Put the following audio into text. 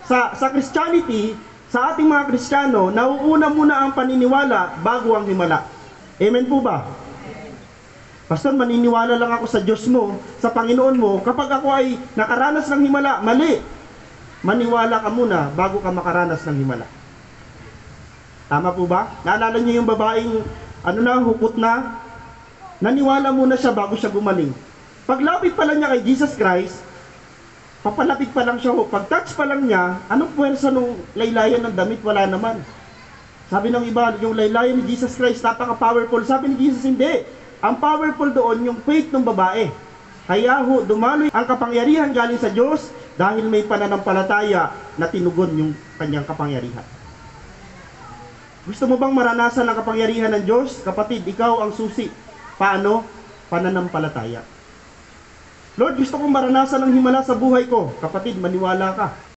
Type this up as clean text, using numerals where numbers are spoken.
Sa Christianity, sa ating mga Kristiyano, nauuna muna ang paniniwala bago ang himala. Amen po ba? Pastor, maniniwala lang ako sa Diyos mo, sa Panginoon mo, kapag ako ay nakaranas ng himala. Mali! Maniwala ka muna bago ka makaranas ng himala. Tama po ba? Naalala niyo yung babaeng, hukot na? Naniwala muna siya bago siya gumaling. Paglapit pa lang niya kay Jesus Christ, papalapit pa lang siya, pag-touch pa lang niya, anong puwersa nung laylayan ng damit? Wala naman. Sabi ng iba, yung laylayan ni Jesus Christ, napaka-powerful. Sabi ni Jesus, hindi. Ang powerful doon, yung faith ng babae. Kaya dumaloy ang kapangyarihan galing sa Diyos dahil may pananampalataya na tinugon yung kanyang kapangyarihan. Gusto mo bang maranasan ang kapangyarihan ng Diyos? Kapatid, ikaw ang susi. Paano? Pananampalataya. Lord, gusto kong maranasan ang himala sa buhay ko. Kapatid, maniwala ka.